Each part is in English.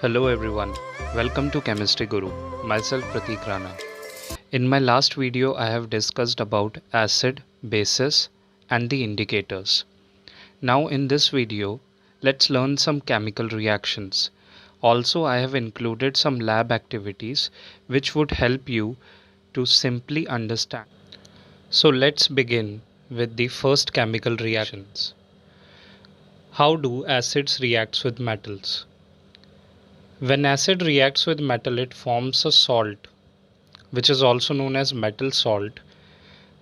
Hello everyone, welcome to Chemistry Guru. Myself Pratik Rana. In my last video I have discussed about acid, bases and the indicators. Now in this video let's learn some chemical reactions. Also I have included some lab activities which would help you to simply understand. So let's begin with the first chemical reactions. How do acids react with metals? When acid reacts with metal, it forms a salt, which is also known as metal salt,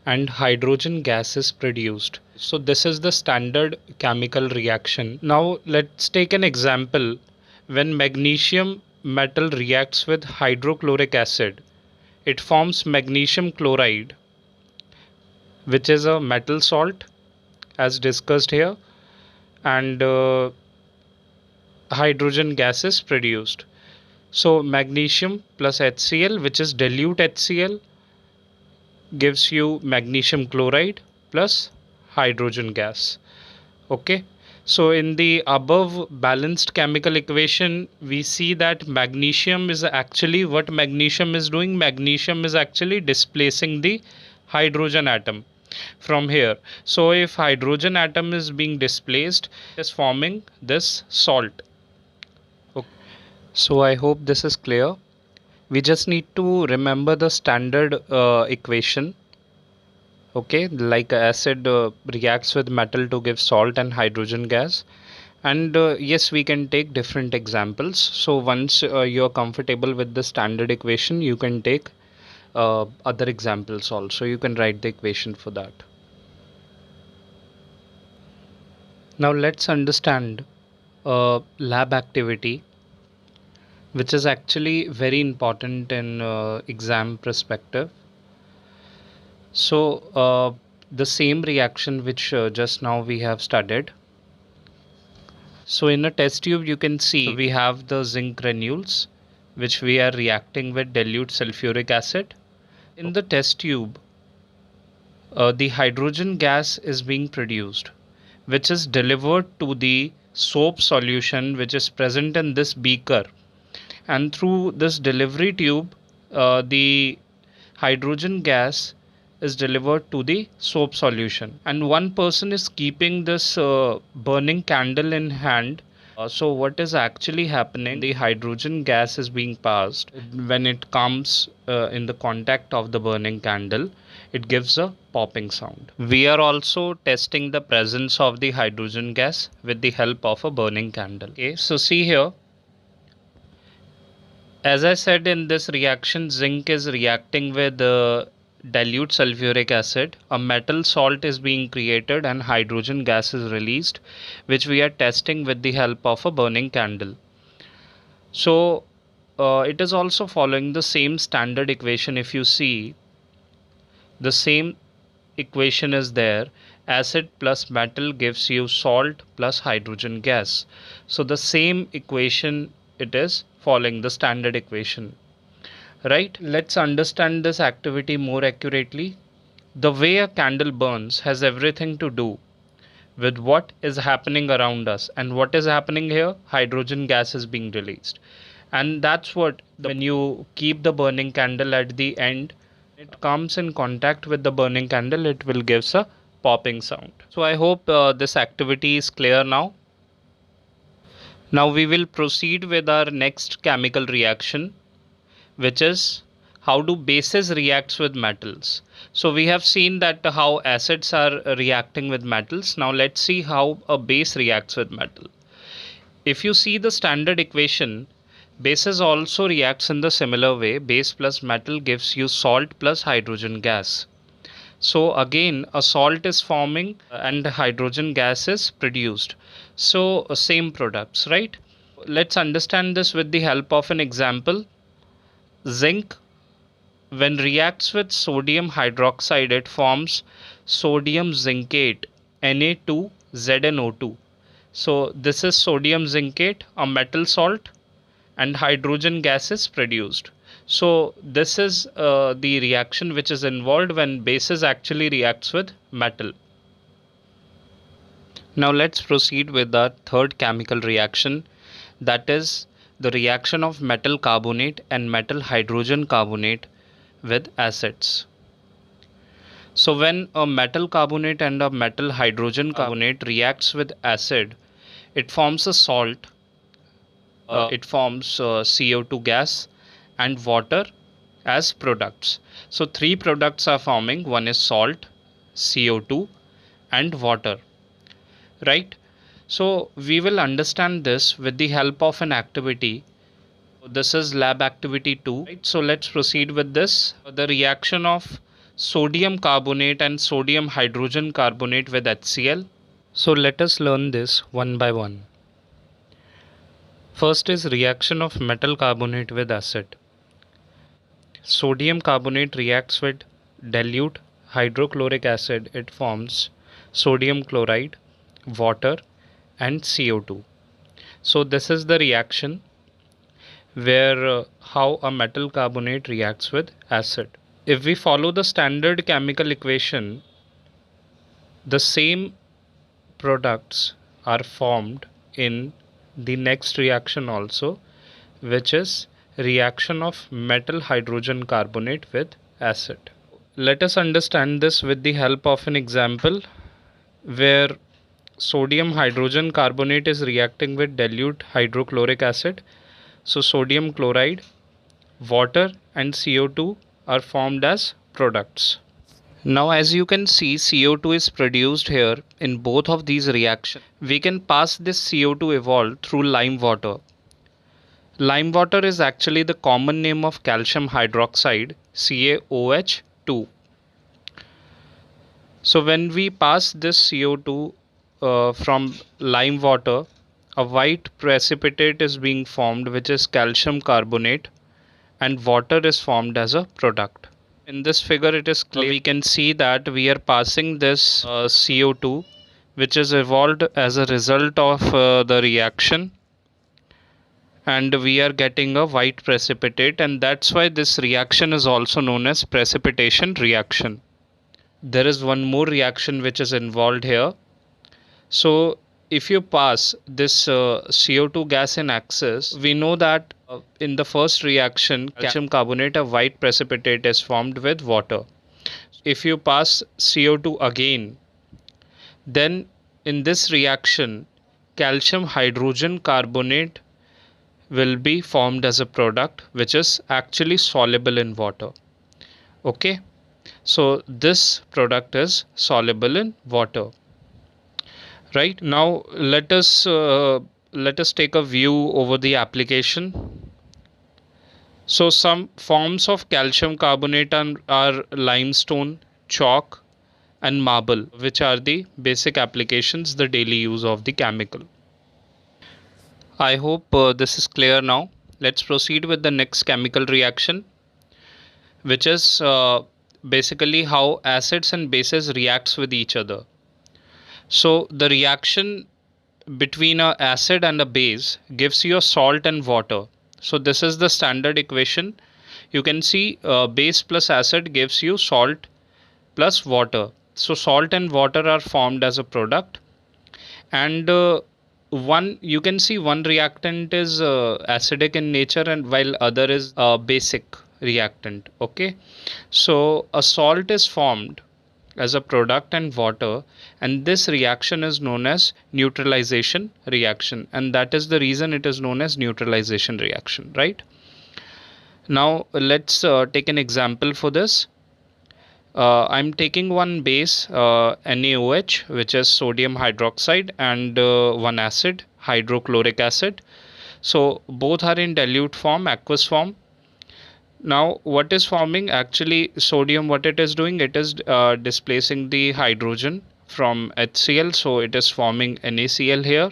and hydrogen gas is produced. So, this is the standard chemical reaction. Now, let's take an example. When magnesium metal reacts with hydrochloric acid, it forms magnesium chloride, which is a metal salt, as discussed here, and hydrogen gas is produced. So magnesium plus HCl, which is dilute HCl, gives you magnesium chloride plus hydrogen gas. Okay. So in the above balanced chemical equation, we see that magnesium is actually what magnesium is doing. Magnesium is actually displacing the hydrogen atom from here. So if hydrogen atom is being displaced, it is forming this salt. Okay. So I hope this is clear. We just need to remember the standard equation. Okay, like acid reacts with metal to give salt and hydrogen gas. And yes, we can take different examples. So once you're comfortable with the standard equation, you can take other examples also. You can write the equation for that. Now let's understand lab activity, which is actually very important in exam perspective. So the same reaction which just now we have studied. So in a test tube you can see we have the zinc granules which we are reacting with dilute sulfuric acid. In the test tube the hydrogen gas is being produced, which is delivered to the soap solution which is present in this beaker, and through this delivery tube the hydrogen gas is delivered to the soap solution, and one person is keeping this burning candle in hand. So what is actually happening, the hydrogen gas is being passed. When it comes in the contact of the burning candle, it gives a popping sound. We are also testing the presence of the hydrogen gas with the help of a burning candle. Okay, so see here, as I said, in this reaction zinc is reacting with dilute sulfuric acid. A metal salt is being created and hydrogen gas is released, which we are testing with the help of a burning candle. So it is also following the same standard equation. If you see, the same equation is there. Acid plus metal gives you salt plus hydrogen gas. So the same equation it is following, the standard equation. Right? Let's understand this activity more accurately. The way a candle burns has everything to do with what is happening around us. And what is happening here? Hydrogen gas is being released. And that's what, when you keep the burning candle at the end, it comes in contact with the burning candle, it will give a popping sound. So I hope this activity is clear now. Now we will proceed with our next chemical reaction, which is how do bases reacts with metals. So we have seen that how acids are reacting with metals. Now let's see how a base reacts with metal. If you see the standard equation, bases also reacts in the similar way. Base plus metal gives you salt plus hydrogen gas. So again a salt is forming and hydrogen gas is produced. So same products, right? Let's understand this with the help of an example. Zinc, when reacts with sodium hydroxide, it forms sodium zincate, Na2ZnO2. So this is sodium zincate, a metal salt, and hydrogen gas is produced. So this is the reaction which is involved when bases actually reacts with metal. Now let's proceed with the third chemical reaction, that is the reaction of metal carbonate and metal hydrogen carbonate with acids. So when a metal carbonate and a metal hydrogen carbonate reacts with acid, it forms a salt, it forms CO2 gas and water as products. So three products are forming, one is salt, CO2 and water, right? So we will understand this with the help of an activity. This is lab activity 2, right? So let's proceed with this. The reaction of sodium carbonate and sodium hydrogen carbonate with HCl. So let us learn this one by one. First is reaction of metal carbonate with acid. Sodium carbonate reacts with dilute hydrochloric acid. It forms sodium chloride, water and CO2. So this is the reaction where how a metal carbonate reacts with acid. If we follow the standard chemical equation, the same products are formed in the next reaction also, which is reaction of metal hydrogen carbonate with acid. Let us understand this with the help of an example where sodium hydrogen carbonate is reacting with dilute hydrochloric acid. So sodium chloride, water and CO2 are formed as products. Now as you can see, CO2 is produced here in both of these reactions. We can pass this CO2 evolved through lime water. Lime water is actually the common name of calcium hydroxide, CaOH2. So when we pass this CO2 from lime water, a white precipitate is being formed, which is calcium carbonate, and water is formed as a product. In this figure it is clear, we can see that we are passing this CO2 which is evolved as a result of the reaction, and we are getting a white precipitate, and that's why this reaction is also known as precipitation reaction. There is one more reaction which is involved here. So if you pass this CO2 gas in excess, we know that in the first reaction, calcium carbonate, a white precipitate is formed with water. If you pass CO2 again, then in this reaction, calcium hydrogen carbonate will be formed as a product which is actually soluble in water. Okay, so this product is soluble in water. Right now let us take a view over the application. So some forms of calcium carbonate are limestone, chalk and marble, which are the basic applications, the daily use of the chemical. I hope this is clear now. Let's proceed with the next chemical reaction, which is basically how acids and bases reacts with each other. So the reaction between a acid and a base gives you a salt and water. So this is the standard equation. You can see base plus acid gives you salt plus water. So salt and water are formed as a product, and one you can see one reactant is acidic in nature and while other is basic reactant. Okay, so a salt is formed as a product and water, and this reaction is known as neutralization reaction, and that is the reason it is known as neutralization reaction, right? Now let's take an example for this. I'm taking one base NaOH, which is sodium hydroxide, and one acid, hydrochloric acid. So both are in dilute form, aqueous form. Now what is forming, actually sodium, what it is doing, it is displacing the hydrogen from HCl, so it is forming NaCl here,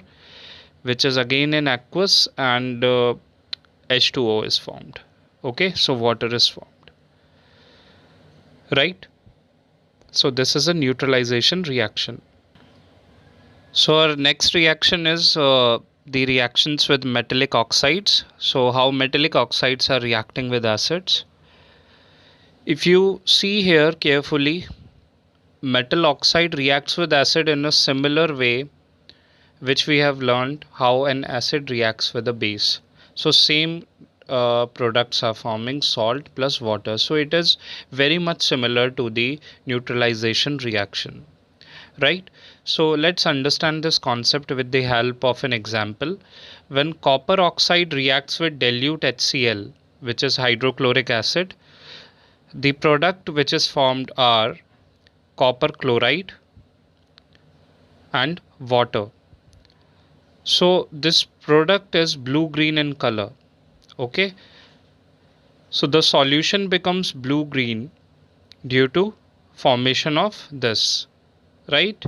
which is again in aqueous, and H2O is formed. Okay, so water is formed, right? So this is a neutralization reaction. So our next reaction is the reactions with metallic oxides. So how metallic oxides are reacting with acids. If you see here carefully, metal oxide reacts with acid in a similar way which we have learned how an acid reacts with a base. So same products are forming salt plus water. So it is very much similar to the neutralization reaction, right? So let's understand this concept with the help of an example. When copper oxide reacts with dilute HCl, which is hydrochloric acid, the product which is formed are copper chloride and water. So this product is blue green in color. Okay, so the solution becomes blue green due to formation of this, right?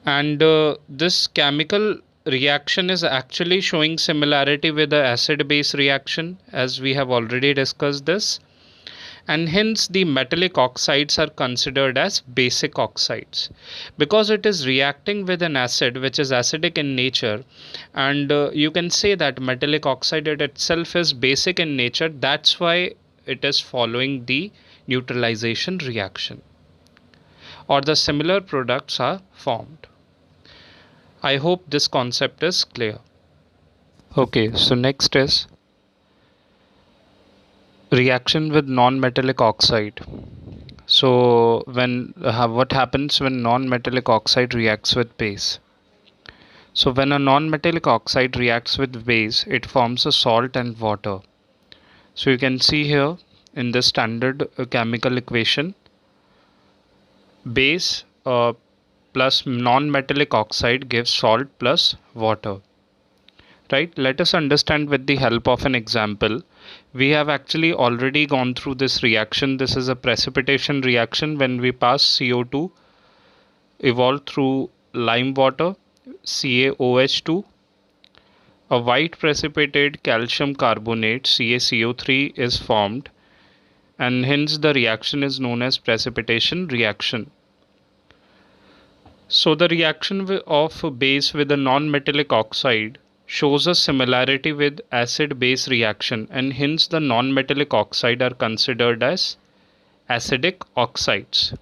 And this chemical reaction is actually showing similarity with the acid base reaction, as we have already discussed this, and hence the metallic oxides are considered as basic oxides because it is reacting with an acid which is acidic in nature. And you can say that metallic oxide itself is basic in nature, that's why it is following the neutralization reaction, or the similar products are formed. I hope this concept is clear. Okay, so next is reaction with non-metallic oxide. So when what happens when non-metallic oxide reacts with base? So when a non-metallic oxide reacts with base, it forms a salt and water. So you can see here in the standard chemical equation, base plus non-metallic oxide gives salt plus water. Right, let us understand with the help of an example. We have actually already gone through this reaction. This is a precipitation reaction when we pass CO2 evolved through lime water, CaOH2, a white precipitated calcium carbonate, CaCO3, is formed, and hence the reaction is known as precipitation reaction. So the reaction of base with a non-metallic oxide shows a similarity with acid base reaction, and hence the non-metallic oxide are considered as acidic oxides,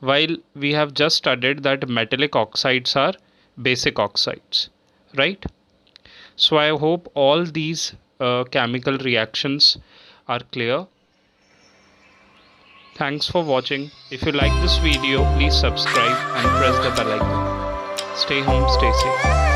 while we have just studied that metallic oxides are basic oxides, right? So I hope all these chemical reactions are clear. Thanks for watching. If you like this video, please subscribe and press the bell icon. Stay home, stay safe.